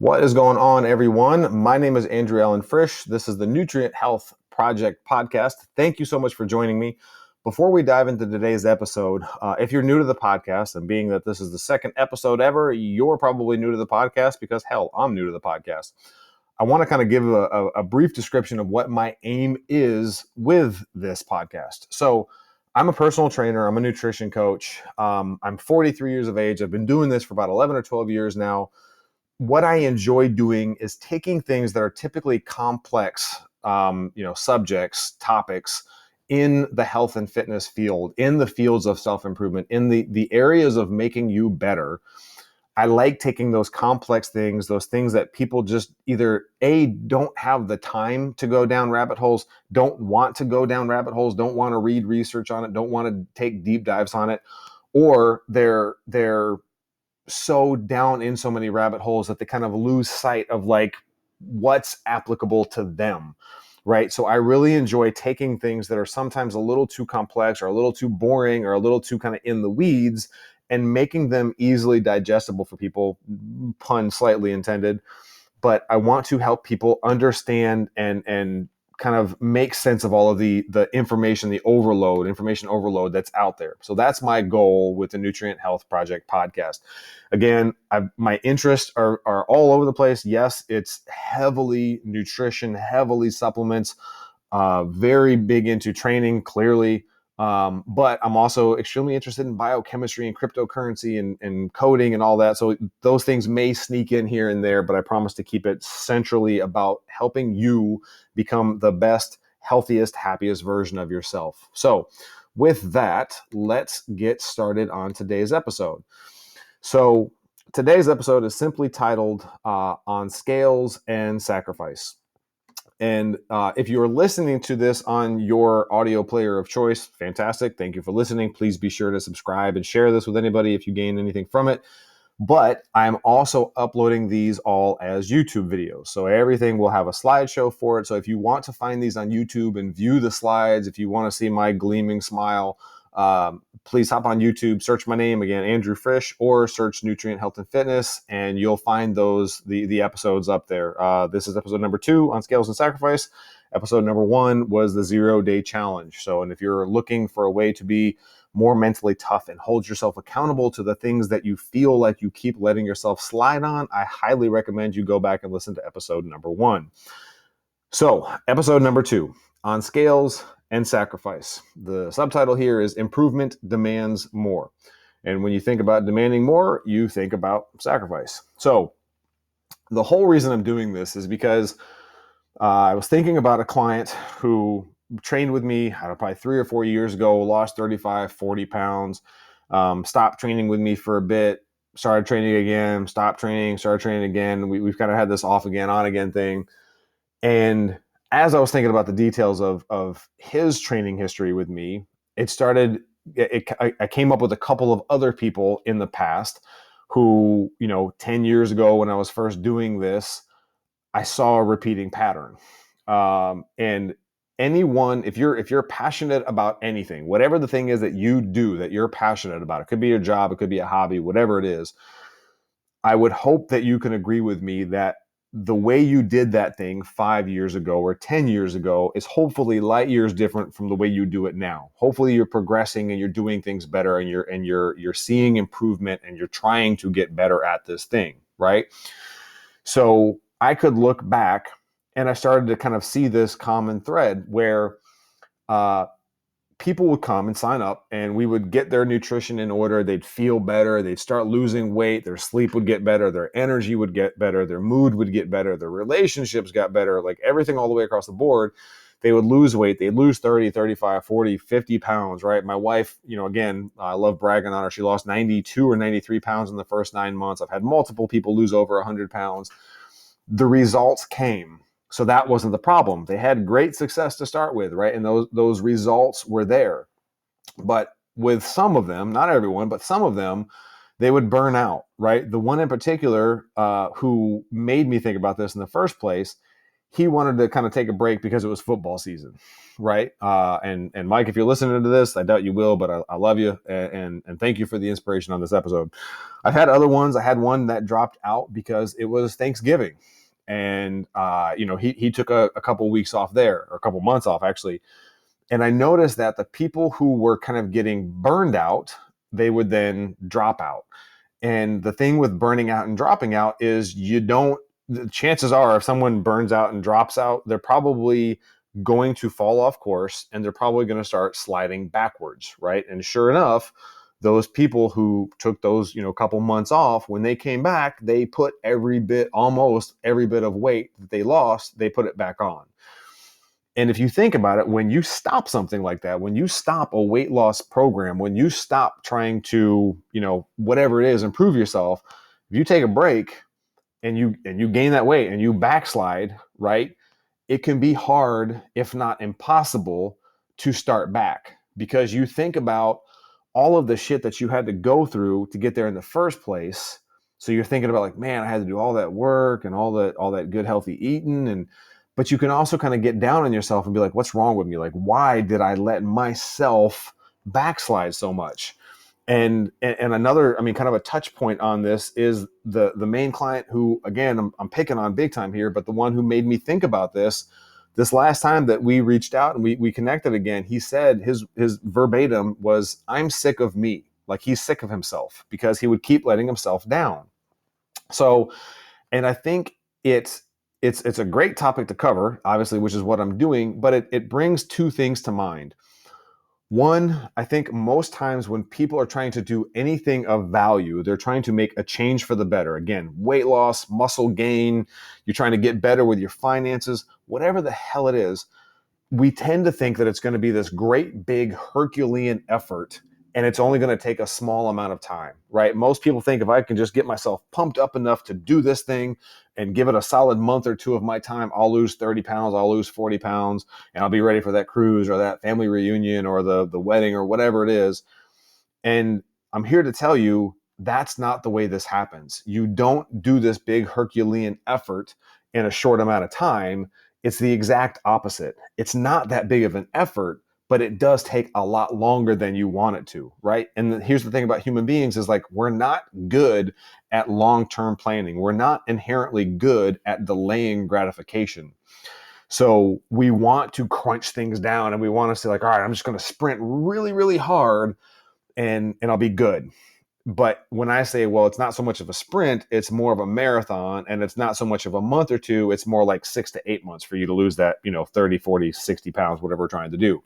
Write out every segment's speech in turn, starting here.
What is going on, everyone? My name is Andrew Allen Frisch. This is the Nutrient Health Project podcast. Thank you so much for joining me. Before we dive into today's episode, if you're new to the podcast, and being that this is the second episode ever, you're probably new to the podcast because, hell, I'm new to the podcast. I want to kind of give a brief description of what my aim is with this podcast. So, I'm a personal trainer. I'm a nutrition coach. I'm 43 years of age. I've been doing this for about 11 or 12 years now. What I enjoy doing is taking things that are typically complex, subjects, topics in the health and fitness field, in the fields of self-improvement, in the areas of making you better. I like taking those complex things, those things that people just either don't have the time to go down rabbit holes, don't want to go down rabbit holes, don't want to read research on it, don't want to take deep dives on it, or they're so down in so many rabbit holes that they kind of lose sight of like what's applicable to them, right? So I really enjoy taking things that are sometimes a little too complex or a little too boring or a little too kind of in the weeds and making them easily digestible for people, pun slightly intended. But I want to help people understand and kind of make sense of all of the information, information overload that's out there. So that's my goal with the Nutrient Health Project podcast. Again, my interests are all over the place. Yes, it's heavily nutrition, heavily supplements, very big into training, clearly. But I'm also extremely interested in biochemistry and cryptocurrency and coding and all that. So those things may sneak in here and there, but I promise to keep it centrally about helping you become the best, healthiest, happiest version of yourself. So with that, let's get started on today's episode. So today's episode is simply titled On Scales and Sacrifice. And if you're listening to this on your audio player of choice, fantastic. Thank you for listening. Please be sure to subscribe and share this with anybody if you gain anything from it. But I'm also uploading these all as YouTube videos. So everything will have a slideshow for it. So if you want to find these on YouTube and view the slides, if you want to see my gleaming smile, please hop on YouTube, search my name again, Andrew Frisch, or search Nutrient Health and Fitness, and you'll find the episodes up there. This is episode number 2 on Scales and Sacrifice. Episode number 1 was the 0-day challenge. So, and if you're looking for a way to be more mentally tough and hold yourself accountable to the things that you feel like you keep letting yourself slide on, I highly recommend you go back and listen to episode number 1. So, episode number 2 on Scales and Sacrifice. The subtitle here is Improvement Demands More. And when you think about demanding more, you think about sacrifice. So the whole reason I'm doing this is because I was thinking about a client who trained with me, I don't know, probably 3 or 4 years ago, lost 35, 40 pounds, stopped training with me for a bit, started training again, stopped training, started training again. We've kind of had this off again, on again thing. And as I was thinking about the details of his training history with me, I came up with a couple of other people in the past who, 10 years ago when I was first doing this, I saw a repeating pattern. And anyone, if you're passionate about anything, whatever the thing is that you do that you're passionate about, it could be your job, it could be a hobby, whatever it is, I would hope that you can agree with me that the way you did that thing 5 years ago or 10 years ago is hopefully light years different from the way you do it now. Hopefully you're progressing and you're doing things better and you're seeing improvement and you're trying to get better at this thing, right? So I could look back and I started to kind of see this common thread where people would come and sign up and we would get their nutrition in order. They'd feel better. They'd start losing weight. Their sleep would get better. Their energy would get better. Their mood would get better. Their relationships got better, like everything all the way across the board. They would lose weight. They'd lose 30, 35, 40, 50 pounds, right? My wife, again, I love bragging on her. She lost 92 or 93 pounds in the first 9 months. I've had multiple people lose over 100 pounds. The results came. So that wasn't the problem. They had great success to start with, right? And those results were there. But with some of them, not everyone, but some of them, they would burn out, right? The one in particular who made me think about this in the first place, he wanted to kind of take a break because it was football season, right? And Mike, if you're listening to this, I doubt you will, but I love you, and thank you for the inspiration on this episode. I've had other ones. I had one that dropped out because it was Thanksgiving, and he took a couple weeks off there, or a couple months off actually. And I noticed that the people who were kind of getting burned out, they would then drop out. And the thing with burning out and dropping out is the chances are if someone burns out and drops out, they're probably going to fall off course and they're probably going to start sliding backwards, right? And sure enough, those people who took those, couple months off, when they came back, they put almost every bit of weight that they lost, they put it back on. And if you think about it, when you stop something like that, when you stop a weight loss program, when you stop trying to, whatever it is, improve yourself, if you take a break and you gain that weight and you backslide, right? It can be hard, if not impossible, to start back, because you think about all of the shit that you had to go through to get there in the first place. So you're thinking about like, man, I had to do all that work and all that good healthy eating, but you can also kind of get down on yourself and be like, what's wrong with me? Like, why did I let myself backslide so much? And another, kind of a touch point on this is the main client who, again, I'm picking on big time here, but the one who made me think about this last time that we reached out and we connected again, he said his verbatim was, I'm sick of me. Like, he's sick of himself because he would keep letting himself down. So, and I think it's a great topic to cover, obviously, which is what I'm doing, but it brings two things to mind. One, I think most times when people are trying to do anything of value, they're trying to make a change for the better. Again, weight loss, muscle gain, you're trying to get better with your finances, whatever the hell it is, we tend to think that it's going to be this great big Herculean effort and it's only going to take a small amount of time, right? Most people think if I can just get myself pumped up enough to do this thing and give it a solid month or two of my time, I'll lose 30 pounds, I'll lose 40 pounds, and I'll be ready for that cruise or that family reunion or the wedding or whatever it is. And I'm here to tell you that's not the way this happens. You don't do this big Herculean effort in a short amount of time. It's the exact opposite. It's not that big of an effort, but it does take a lot longer than you want it to, right? And here's the thing about human beings is like, we're not good at long-term planning. We're not inherently good at delaying gratification. So we want to crunch things down and we want to say like, all right, I'm just going to sprint really, really hard and I'll be good. But when I say, well, it's not so much of a sprint, it's more of a marathon, and it's not so much of a month or two, it's more like 6 to 8 months for you to lose that, 30, 40, 60 pounds, whatever we're trying to do.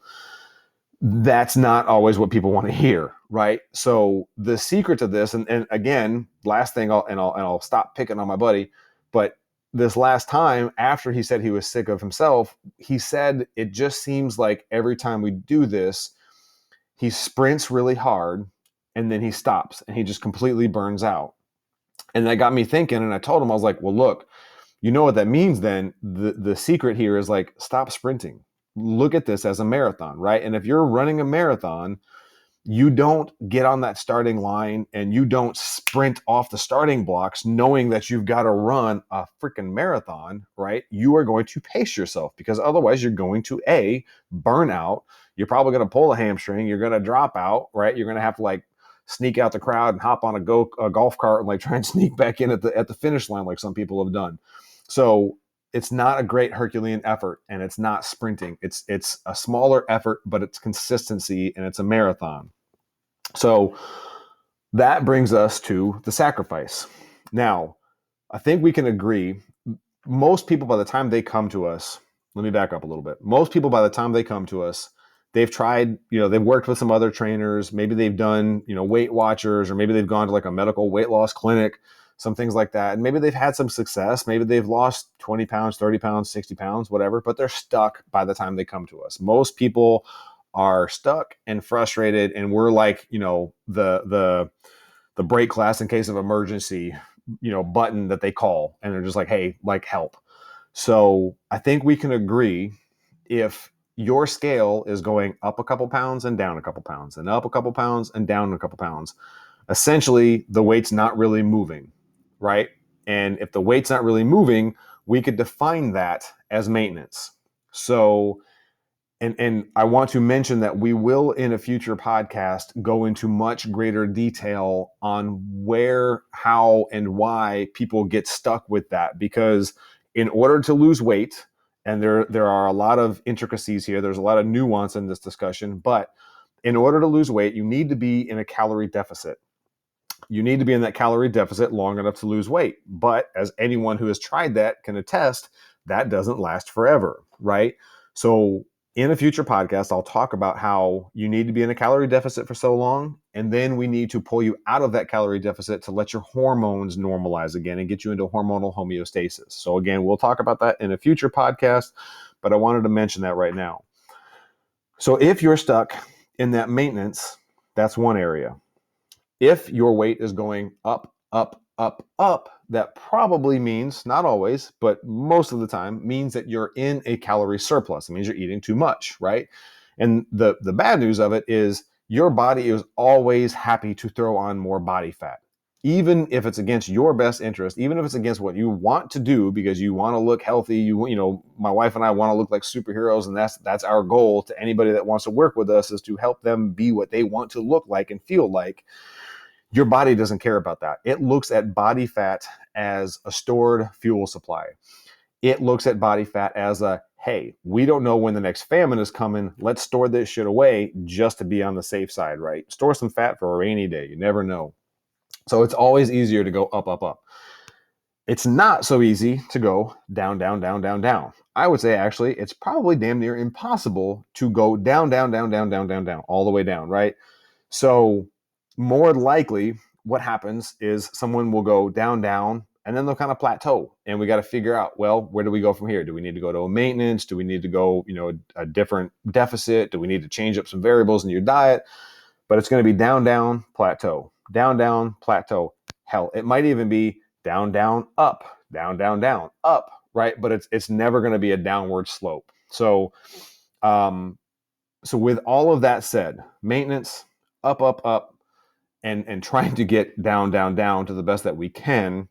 That's not always what people want to hear, right? So the secret to this, and again, last thing, I'll stop picking on my buddy, but this last time after he said he was sick of himself, he said it just seems like every time we do this, he sprints really hard and then he stops and he just completely burns out. And that got me thinking, and I told him, I was like, well, look, you know what that means then? The secret here is like, stop sprinting. Look at this as a marathon, right? And if you're running a marathon, you don't get on that starting line and you don't sprint off the starting blocks knowing that you've got to run a freaking marathon, right? You are going to pace yourself because otherwise you're going to burn out. You're probably going to pull a hamstring. You're going to drop out, right? You're going to have to like sneak out the crowd and hop on a golf cart and like try and sneak back in at the finish line like some people have done. So it's not a great Herculean effort and it's not sprinting. It's a smaller effort, but it's consistency and it's a marathon. So that brings us to the sacrifice. Now, I think we can agree, most people by the time they come to us, let me back up a little bit. Most people by the time they come to us, they've tried, they've worked with some other trainers, maybe they've done, Weight Watchers, or maybe they've gone to like a medical weight loss clinic, some things like that. And maybe they've had some success. Maybe they've lost 20 pounds, 30 pounds, 60 pounds, whatever, but they're stuck by the time they come to us. Most people are stuck and frustrated. And we're like, the brake class in case of emergency, button that they call. And they're just like, hey, like help. So I think we can agree if your scale is going up a couple pounds and down a couple pounds and up a couple pounds and down a couple pounds, essentially the weight's not really moving, right? And if the weight's not really moving, we could define that as maintenance. So, and I want to mention that we will in a future podcast go into much greater detail on where, how, and why people get stuck with that. Because in order to lose weight, and there are a lot of intricacies here, there's a lot of nuance in this discussion, but in order to lose weight, you need to be in a calorie deficit. You need to be in that calorie deficit long enough to lose weight. But as anyone who has tried that can attest, that doesn't last forever, right? So in a future podcast, I'll talk about how you need to be in a calorie deficit for so long, and then we need to pull you out of that calorie deficit to let your hormones normalize again and get you into hormonal homeostasis. So again, we'll talk about that in a future podcast, but I wanted to mention that right now. So if you're stuck in that maintenance, that's one area. If your weight is going up, up, up, up, that probably means, not always, but most of the time, means that you're in a calorie surplus. It means you're eating too much, right? And the bad news of it is your body is always happy to throw on more body fat, even if it's against your best interest, even if it's against what you want to do because you want to look healthy. You know, my wife and I want to look like superheroes, and that's our goal to anybody that wants to work with us, is to help them be what they want to look like and feel like. Your body doesn't care about that. It looks at body fat as a stored fuel supply. It looks at body fat as a, hey, we don't know when the next famine is coming. Let's store this shit away just to be on the safe side, right? Store some fat for a rainy day. You never know. So it's always easier to go up, up, up. It's not so easy to go down, down, down, down, down. I would say actually it's probably damn near impossible to go down, down, down, down, down, down, down, all the way down, right? So more likely what happens is someone will go down, down, and then they'll kind of plateau. And we got to figure out, well, where do we go from here? Do we need to go to a maintenance? Do we need to go, a different deficit? Do we need to change up some variables in your diet? But it's going to be down, down, plateau, down, down, plateau. Hell, it might even be down, down, up, down, down, down, up, right? But it's never going to be a downward slope. So with all of that said, maintenance, up, up, up, and trying to get down, down, down to the best that we can,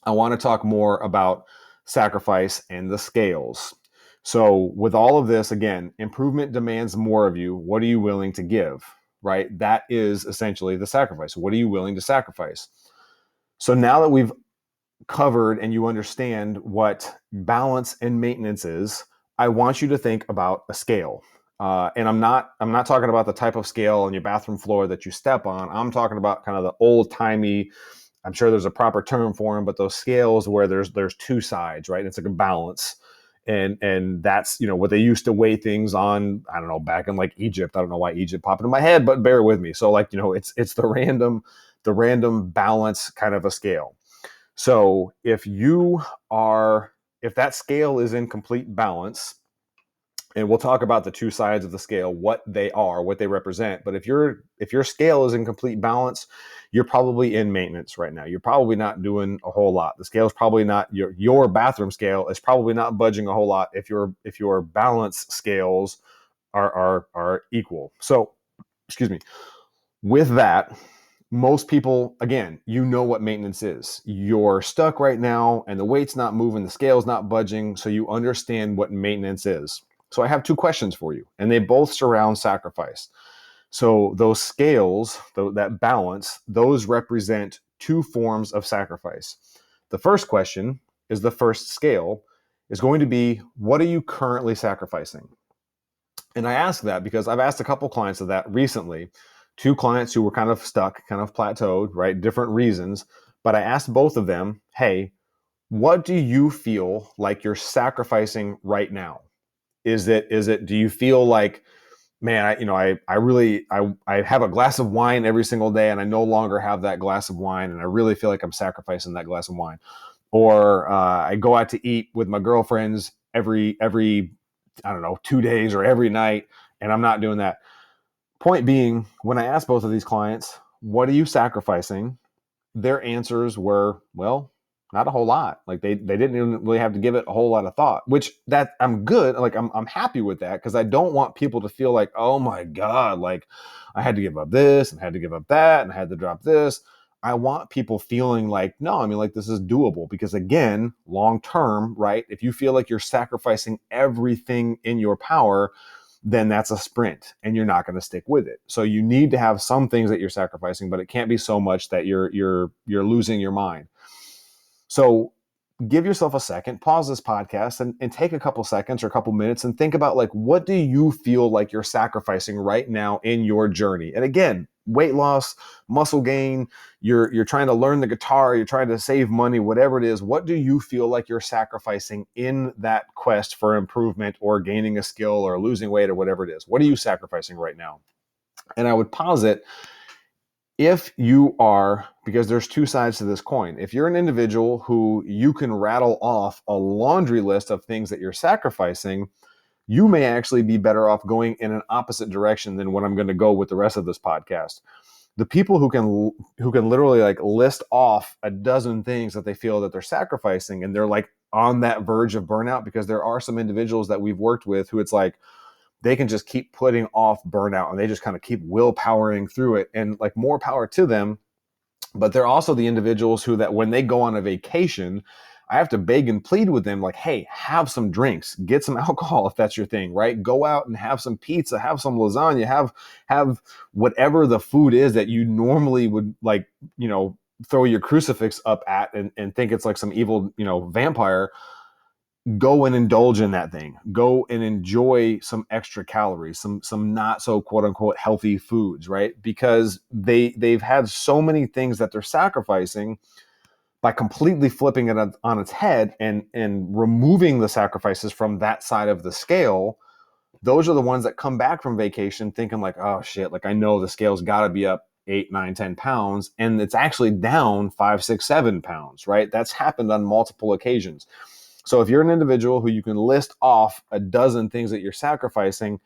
I want to talk more about sacrifice and the scales. So with all of this, again, improvement demands more of you. What are you willing to give, right? That is essentially the sacrifice. What are you willing to sacrifice? So now that we've covered and you understand what balance and maintenance is, I want you to think about a scale. And I'm not talking about the type of scale on your bathroom floor that you step on. I'm talking about kind of the old timey, I'm sure there's a proper term for them, but those scales where there's two sides, right? It's like a balance. And that's, what they used to weigh things on, I don't know, back in like Egypt. I don't know why Egypt popped into my head, but bear with me. So like, it's the random balance kind of a scale. So if that scale is in complete balance, and we'll talk about the two sides of the scale, what they are, what they represent. But if your scale is in complete balance, you're probably in maintenance right now. You're probably not doing a whole lot. The scale is probably not your bathroom scale is probably not budging a whole lot if your balance scales are equal. So, excuse me. With that, most people, again, what maintenance is. You're stuck right now and the weight's not moving, the scale's not budging, so you understand what maintenance is. So I have two questions for you, and they both surround sacrifice. So those scales, that balance, those represent two forms of sacrifice. The first question is the first scale is going to be, what are you currently sacrificing? And I ask that because I've asked a couple clients of that recently, two clients who were kind of stuck, kind of plateaued, right? Different reasons. But I asked both of them, hey, what do you feel like you're sacrificing right now? Is it, do you feel like, man, I have a glass of wine every single day and I no longer have that glass of wine and I really feel like I'm sacrificing that glass of wine? Or I go out to eat with my girlfriends every, I don't know, 2 days or every night, and I'm not doing that. Point being, when I asked both of these clients, what are you sacrificing? Their answers were, well, not a whole lot. Like they didn't even really have to give it a whole lot of thought, which that I'm good. Like I'm happy with that because I don't want people to feel like, oh my God, like I had to give up this and had to give up that and had to drop this. I want people feeling like, no, I mean, like this is doable, because again, long term, right? If you feel like you're sacrificing everything in your power, then that's a sprint and you're not going to stick with it. So you need to have some things that you're sacrificing, but it can't be so much that you're losing your mind. So give yourself a second, pause this podcast and take a couple seconds or a couple minutes and think about, like, what do you feel like you're sacrificing right now in your journey? And again, weight loss, muscle gain, you're trying to learn the guitar, you're trying to save money, whatever it is, what do you feel like you're sacrificing in that quest for improvement or gaining a skill or losing weight or whatever it is? What are you sacrificing right now? And I would pause it. If you are, because there's two sides to this coin. If you're an individual who you can rattle off a laundry list of things that you're sacrificing, you may actually be better off going in an opposite direction than what I'm going to go with the rest of this podcast. The people who can literally like list off a dozen things that they feel that they're sacrificing, and they're like on that verge of burnout, because there are some individuals that we've worked with who it's like, they can just keep putting off burnout and they just kind of keep willpowering through it, and like more power to them. But they're also the individuals who, that when they go on a vacation, I have to beg and plead with them, like, hey, have some drinks, get some alcohol if that's your thing, right? Go out and have some pizza, have some lasagna, have whatever the food is that you normally would, like, throw your crucifix up at and think it's like some evil, vampire. Go and indulge in that thing. Go and enjoy some extra calories, some not so quote unquote healthy foods, right? Because they've had so many things that they're sacrificing. By completely flipping it on its head and removing the sacrifices from that side of the scale, those are the ones that come back from vacation thinking like, oh shit, like I know the scale's got to be up 8, 9, 10 pounds, and it's actually down 5, 6, 7 pounds, right? That's happened on multiple occasions. So if you're an individual who you can list off a dozen things that you're sacrificing,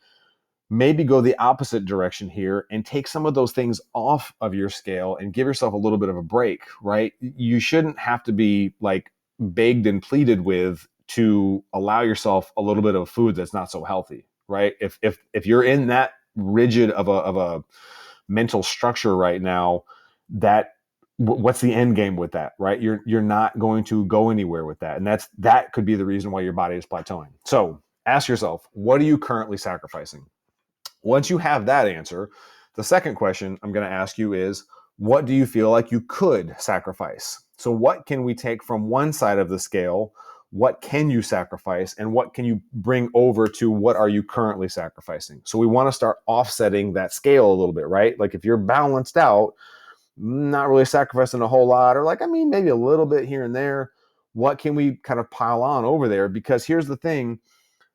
maybe go the opposite direction here and take some of those things off of your scale and give yourself a little bit of a break, right? You shouldn't have to be like begged and pleaded with to allow yourself a little bit of food that's not so healthy, right? If you're in that rigid of a mental structure right now, that what's the end game with that, right? You're not going to go anywhere with that. And that could be the reason why your body is plateauing. So ask yourself, what are you currently sacrificing? Once you have that answer, the second question I'm going to ask you is, what do you feel like you could sacrifice? So what can we take from one side of the scale? What can you sacrifice? And what can you bring over to what are you currently sacrificing? So we want to start offsetting that scale a little bit, right? Like if you're balanced out, not really sacrificing a whole lot, or like, I mean, maybe a little bit here and there, what can we kind of pile on over there? Because here's the thing.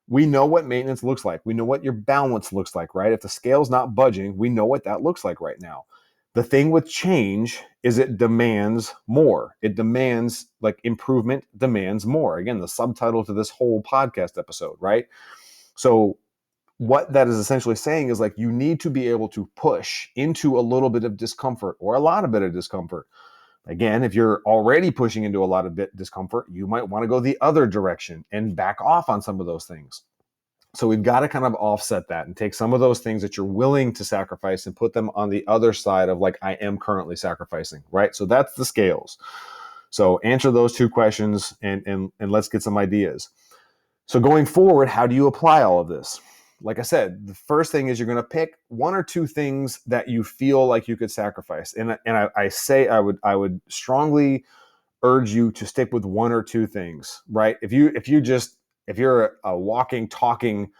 We know what maintenance looks like. We know what your balance looks like, right? If the scale's not budging, we know what that looks like right now. The thing with change is it demands more. It demands, like, improvement demands more. Again, the subtitle to this whole podcast episode, right? So what that is essentially saying is, like, you need to be able to push into a little bit of discomfort or a lot of bit of discomfort. Again, if you're already pushing into a lot of discomfort, you might want to go the other direction and back off on some of those things. So we've got to kind of offset that and take some of those things that you're willing to sacrifice and put them on the other side of, like, I am currently sacrificing, right? So that's the scales. So answer those two questions and let's get some ideas. So going forward, how do you apply all of this? Like I said, the first thing is you're going to pick one or two things that you feel like you could sacrifice. And I would strongly urge you to stick with one or two things, right? If you're a walking, talking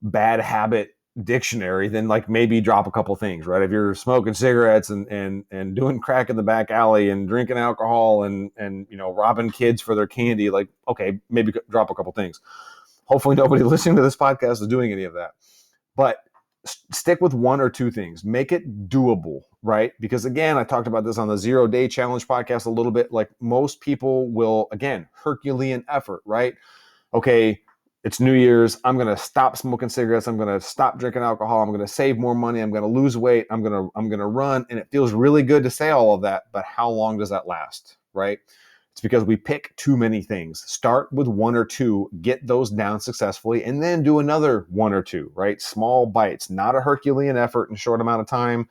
bad habit dictionary, then like maybe drop a couple things, right? If you're smoking cigarettes and doing crack in the back alley and drinking alcohol and robbing kids for their candy, like, okay, maybe drop a couple things. Hopefully nobody listening to this podcast is doing any of that. But stick with one or two things. Make it doable, right? Because again, I talked about this on the 0-Day Challenge podcast a little bit. Like, most people will, again, Herculean effort, right? Okay, it's New Year's. I'm going to stop smoking cigarettes. I'm going to stop drinking alcohol. I'm going to save more money. I'm going to lose weight. I'm going to run. And it feels really good to say all of that. But how long does that last, right? It's because we pick too many things. Start with one or two, get those down successfully, and then do another one or two, right? Small bites, not a Herculean effort in a short amount of time.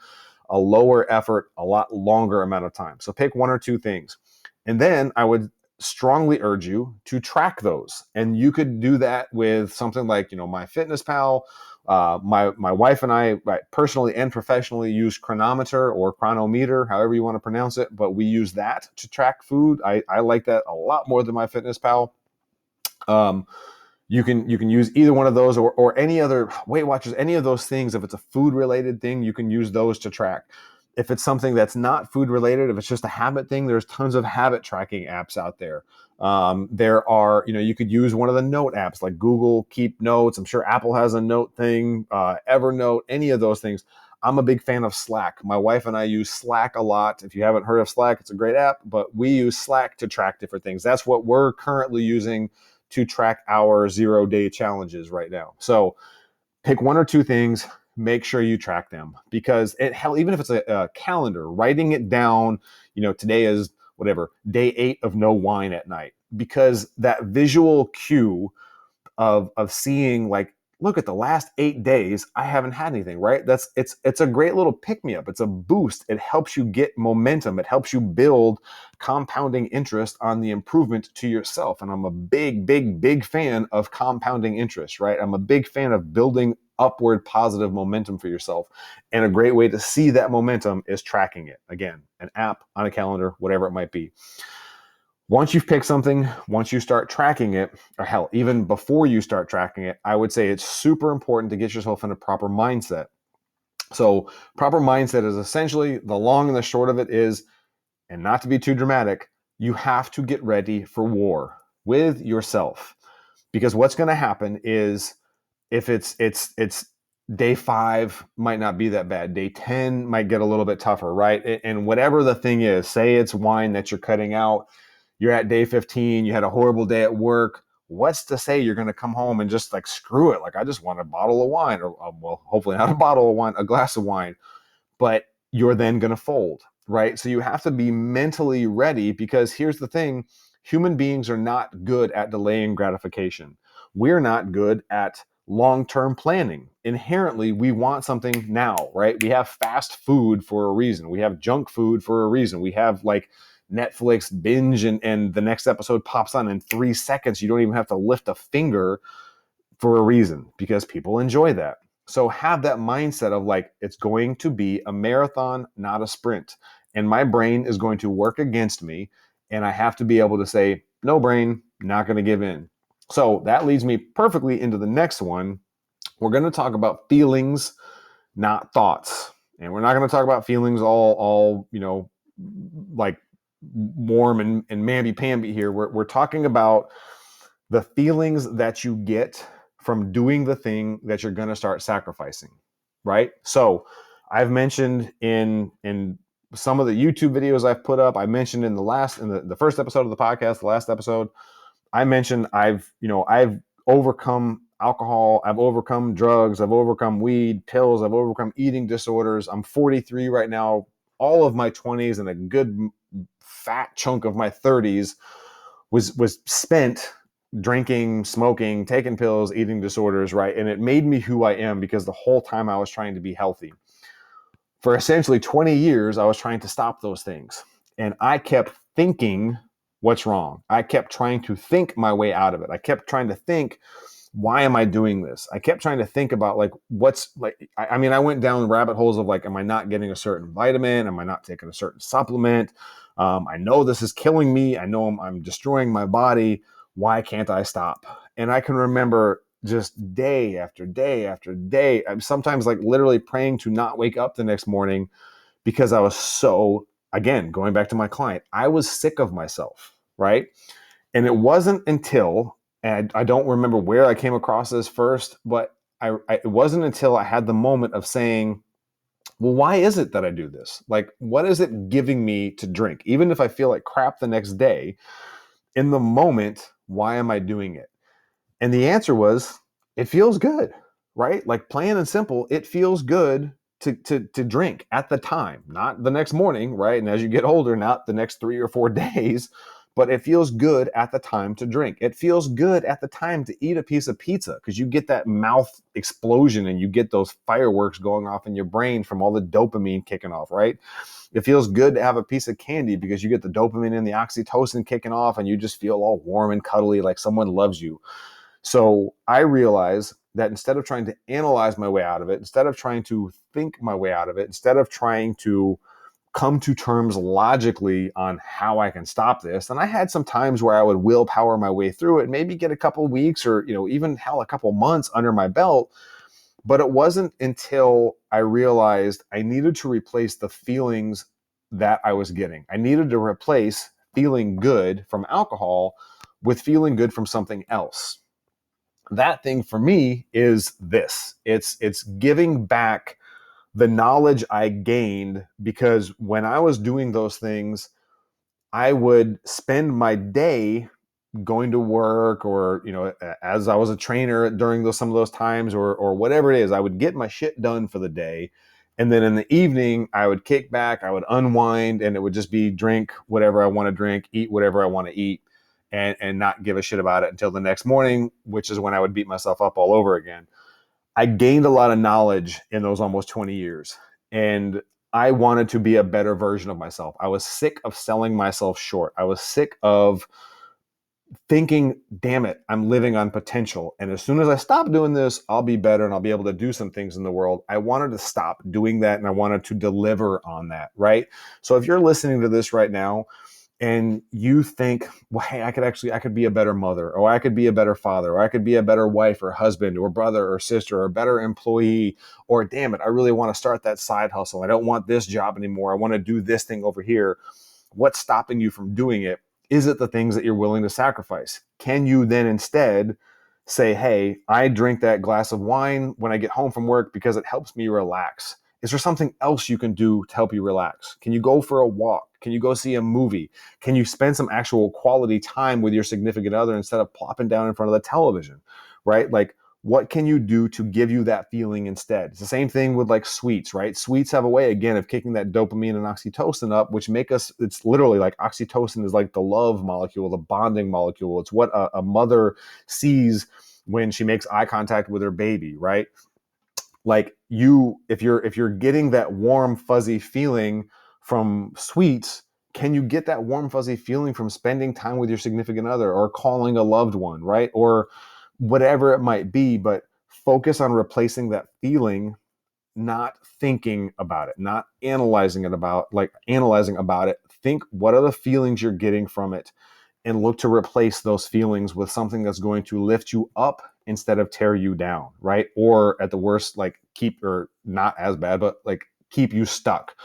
a lower effort, a lot longer amount of time. So pick one or two things. And then I would strongly urge you to track those. And you could do that with something like, MyFitnessPal. My wife and I personally and professionally use Chronometer or Chronometer, however you want to pronounce it, but we use that to track food. I like that a lot more than MyFitnessPal. You can use either one of those or any other Weight Watchers, any of those things. If it's a food related thing, you can use those to track. If it's something that's not food related, if it's just a habit thing, there's tons of habit tracking apps out there. There are, you could use one of the note apps like Google Keep Notes. I'm sure Apple has a note thing, Evernote, any of those things. I'm a big fan of Slack. My wife and I use Slack a lot. If you haven't heard of Slack, it's a great app, but we use Slack to track different things. That's what we're currently using to track our 0-day challenges right now. So pick one or two things, make sure you track them, because even if it's a calendar, writing it down, today is whatever, day 8 of no wine at night, because that visual cue of seeing like, look at the last 8 days, I haven't had anything, right? It's a great little pick-me-up. It's a boost. It helps you get momentum. It helps you build compounding interest on the improvement to yourself. And I'm a big, big, big fan of compounding interest, right? I'm a big fan of building upward positive momentum for yourself. And a great way to see that momentum is tracking it. Again, an app, on a calendar, whatever it might be. Once you've picked something, once you start tracking it, or hell, even before you start tracking it, I would say it's super important to get yourself in a proper mindset. So proper mindset is essentially, the long and the short of it is, and not to be too dramatic, you have to get ready for war with yourself. Because what's going to happen is, if it's day 5 might not be that bad. Day 10 might get a little bit tougher, right? And whatever the thing is, say it's wine that you're cutting out, you're at day 15, you had a horrible day at work. What's to say you're going to come home and just like, screw it, like I just want a bottle of wine, or well, hopefully not a bottle of wine, a glass of wine. But you're then going to fold, right? So you have to be mentally ready, because here's the thing, human beings are not good at delaying gratification. We're not good at long-term planning. Inherently, we want something now, right? We have fast food for a reason. We have junk food for a reason. We have like Netflix binge, and the next episode pops on in 3 seconds. You don't even have to lift a finger for a reason, because people enjoy that. So have that mindset of like, it's going to be a marathon, not a sprint. And my brain is going to work against me. And I have to be able to say, no, brain, not going to give in. So that leads me perfectly into the next one. We're going to talk about feelings, not thoughts. And we're not going to talk about feelings all like warm and mamby-pamby here. We're talking about the feelings that you get from doing the thing that you're going to start sacrificing, right? So I've mentioned in some of the YouTube videos I've put up, I mentioned in the first episode of the podcast, the last episode, I mentioned I've overcome alcohol, I've overcome drugs, I've overcome weed, pills, I've overcome eating disorders. I'm 43 right now. All of my 20s and a good fat chunk of my 30s was spent drinking, smoking, taking pills, eating disorders, right? And it made me who I am, because the whole time I was trying to be healthy. For essentially 20 years, I was trying to stop those things. And I kept thinking, what's wrong? I kept trying to think my way out of it. I kept trying to think, why am I doing this? I kept trying to think about like, I went down rabbit holes of like, am I not getting a certain vitamin? Am I not taking a certain supplement? I know this is killing me. I know I'm destroying my body. Why can't I stop? And I can remember just day after day after day, I'm sometimes like literally praying to not wake up the next morning, because I was so, again, going back to my client, I was sick of myself, right? And it wasn't until, and I don't remember where I came across this first, but it wasn't until I had the moment of saying, well, why is it that I do this? Like, what is it giving me to drink? Even if I feel like crap the next day, in the moment, why am I doing it? And the answer was, it feels good, right? Like plain and simple, it feels good to drink at the time, not the next morning, right? And as you get older, not the next 3 or 4 days, but it feels good at the time to drink. It feels good at the time to eat a piece of pizza because you get that mouth explosion and you get those fireworks going off in your brain from all the dopamine kicking off, right? It feels good to have a piece of candy because you get the dopamine and the oxytocin kicking off and you just feel all warm and cuddly like someone loves you. So I realize that instead of trying to analyze my way out of it, instead of trying to think my way out of it, instead of trying to come to terms logically on how I can stop this. And I had some times where I would willpower my way through it, maybe get a couple weeks or, even hell, a couple months under my belt. But it wasn't until I realized I needed to replace the feelings that I was getting. I needed to replace feeling good from alcohol with feeling good from something else. That thing for me is this. It's giving back the knowledge I gained, because when I was doing those things, I would spend my day going to work, or as I was a trainer during some of those times, or whatever it is, I would get my shit done for the day, and then in the evening I would kick back, I would unwind, and it would just be drink whatever I want to drink, eat whatever I want to eat, and not give a shit about it until the next morning, which is when I would beat myself up all over again. I gained a lot of knowledge in those almost 20 years, and I wanted to be a better version of myself. I was sick of selling myself short. I was sick of thinking, damn it, I'm living on potential. And as soon as I stop doing this, I'll be better and I'll be able to do some things in the world. I wanted to stop doing that, and I wanted to deliver on that, right? So if you're listening to this right now and you think, well, hey, I could be a better mother, or I could be a better father, or I could be a better wife or husband or brother or sister or a better employee, or damn it, I really want to start that side hustle. I don't want this job anymore. I want to do this thing over here. What's stopping you from doing it? Is it the things that you're willing to sacrifice? Can you then instead say, hey, I drink that glass of wine when I get home from work because it helps me relax? Is there something else you can do to help you relax? Can you go for a walk? Can you go see a movie? Can you spend some actual quality time with your significant other instead of plopping down in front of the television, right? Like, what can you do to give you that feeling instead? It's the same thing with like sweets, right? Sweets have a way, again, of kicking that dopamine and oxytocin up, which make us, it's literally like oxytocin is like the love molecule, the bonding molecule. It's what a mother sees when she makes eye contact with her baby, right? Like if you're getting that warm, fuzzy feeling from sweets, can you get that warm, fuzzy feeling from spending time with your significant other or calling a loved one, right? Or whatever it might be, but focus on replacing that feeling, not thinking about it, not analyzing about it. Think, what are the feelings you're getting from it, and look to replace those feelings with something that's going to lift you up instead of tear you down, right? Or at the worst, like keep, or not as bad, but like keep you stuck.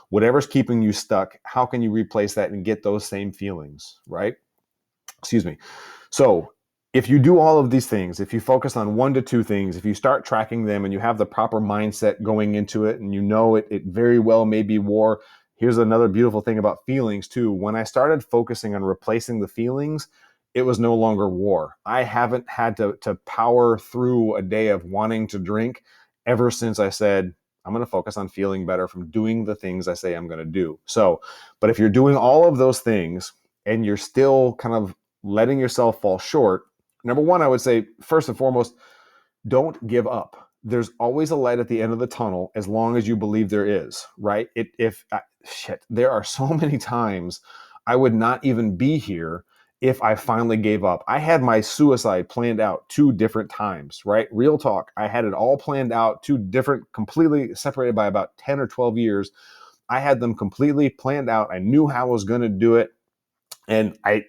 Whatever's keeping you stuck, how can you replace that and get those same feelings, right? Excuse me. So if you do all of these things, if you focus on 1 to 2 things, if you start tracking them and you have the proper mindset going into it, and you know it very well may be war. Here's another beautiful thing about feelings too. When I started focusing on replacing the feelings, it was no longer war. I haven't had to power through a day of wanting to drink ever since I said, I'm going to focus on feeling better from doing the things I say I'm going to do. So, but if you're doing all of those things and you're still kind of letting yourself fall short, number one, I would say, first and foremost, don't give up. There's always a light at the end of the tunnel as long as you believe there is, right? There are so many times I would not even be here if I finally gave up. I had my suicide planned out 2 different times, right? Real talk. I had it all planned out, 2 different, completely separated by about 10 or 12 years. I had them completely planned out. I knew how I was going to do it. And I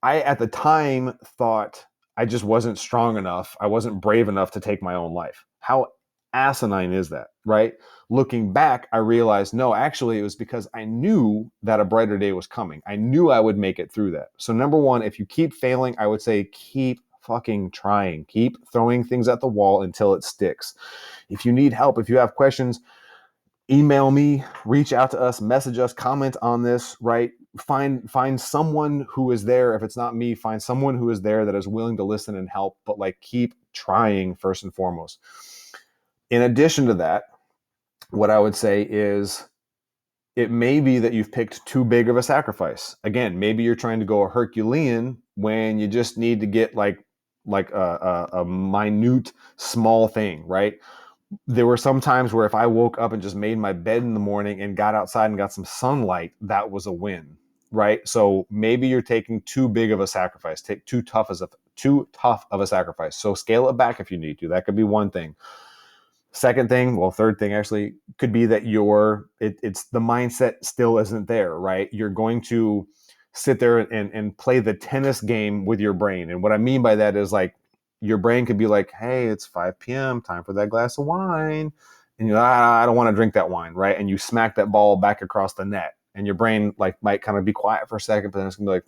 at the time thought I just wasn't strong enough. I wasn't brave enough to take my own life. How asinine is that, right? Looking back, I realized, no, actually, it was because I knew that a brighter day was coming. I knew I would make it through that. So number one, if you keep failing, I would say keep fucking trying. Keep throwing things at the wall until it sticks. If you need help, if you have questions, email me, reach out to us, message us, comment on this, right? Find someone who is there. If it's not me, find someone who is there that is willing to listen and help, but like keep trying first and foremost. In addition to that, what I would say is It may be that you've picked too big of a sacrifice. Again, maybe you're trying to go a Herculean when you just need to get like a minute small thing, right? There were some times where if I woke up and just made my bed in the morning and got outside and got some sunlight, that was a win, right? So maybe you're taking too big of a sacrifice, take too tough of a sacrifice. So scale it back if you need to. That could be one thing. Second thing, well, third thing actually could be that it's the mindset still isn't there, right? You're going to sit there and play the tennis game with your brain. And what I mean by that is like your brain could be like, hey, it's 5 p.m., time for that glass of wine. And you're like, I don't want to drink that wine, right? And you smack that ball back across the net. And your brain like might kind of be quiet for a second, but then it's gonna be like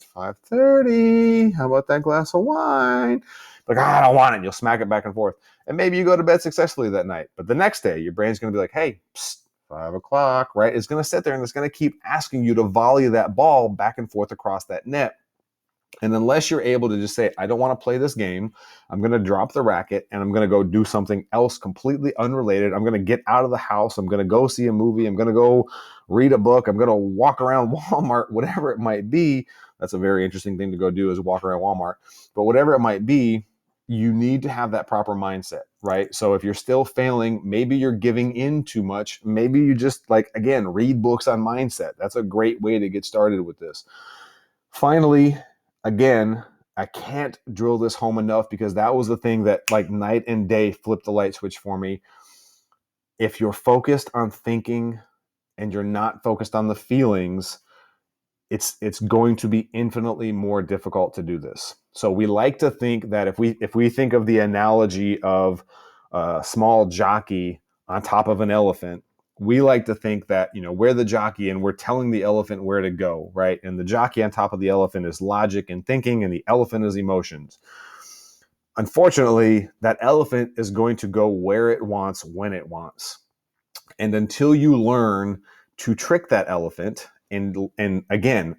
5:30. How about that glass of wine? Like, I don't want it. You'll smack it back and forth. And maybe you go to bed successfully that night. But the next day, your brain's going to be like, hey, 5 o'clock, right? It's going to sit there and it's going to keep asking you to volley that ball back and forth across that net. And unless you're able to just say, I don't want to play this game, I'm going to drop the racket and I'm going to go do something else completely unrelated. I'm going to get out of the house. I'm going to go see a movie. I'm going to go read a book. I'm going to walk around Walmart, whatever it might be. That's a very interesting thing to go do is walk around Walmart. But whatever it might be, you need to have that proper mindset, right? So if you're still failing, maybe you're giving in too much. Maybe you just again, read books on mindset. That's a great way to get started with this. Finally, again, I can't drill this home enough because that was the thing that night and day flipped the light switch for me. If you're focused on thinking and you're not focused on the feelings, it's going to be infinitely more difficult to do this. So we like to think that if we think of the analogy of a small jockey on top of an elephant, we like to think that, we're the jockey and we're telling the elephant where to go, right? And the jockey on top of the elephant is logic and thinking, and the elephant is emotions. Unfortunately, that elephant is going to go where it wants, when it wants. And until you learn to trick that elephant and again,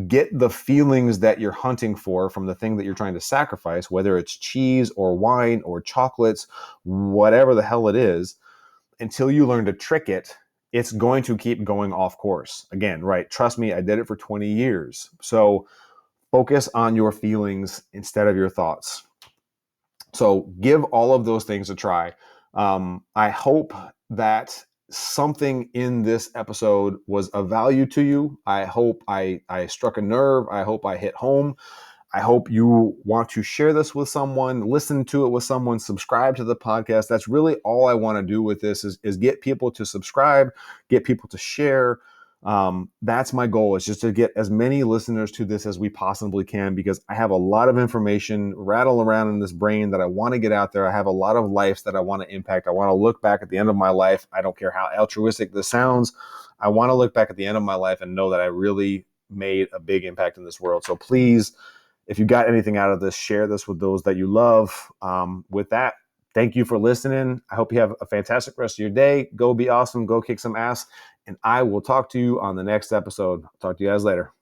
get the feelings that you're hunting for from the thing that you're trying to sacrifice, whether it's cheese or wine or chocolates, whatever the hell it is, until you learn to trick it, it's going to keep going off course. Again, right? Trust me, I did it for 20 years. So focus on your feelings instead of your thoughts. So give all of those things a try. I hope that something in this episode was of value to you. I hope I struck a nerve. I hope I hit home. I hope you want to share this with someone, listen to it with someone, subscribe to the podcast. That's really all I want to do with this is get people to subscribe, get people to share. That's my goal, is just to get as many listeners to this as we possibly can, because I have a lot of information rattle around in this brain that I want to get out there. I have a lot of lives that I want to impact. I want to look back at the end of my life. I don't care how altruistic this sounds. I want to look back at the end of my life and know that I really made a big impact in this world. So please, if you got anything out of this, share this with those that you love. With that, thank you for listening. I hope you have a fantastic rest of your day. Go be awesome. Go kick some ass. And I will talk to you on the next episode. Talk to you guys later.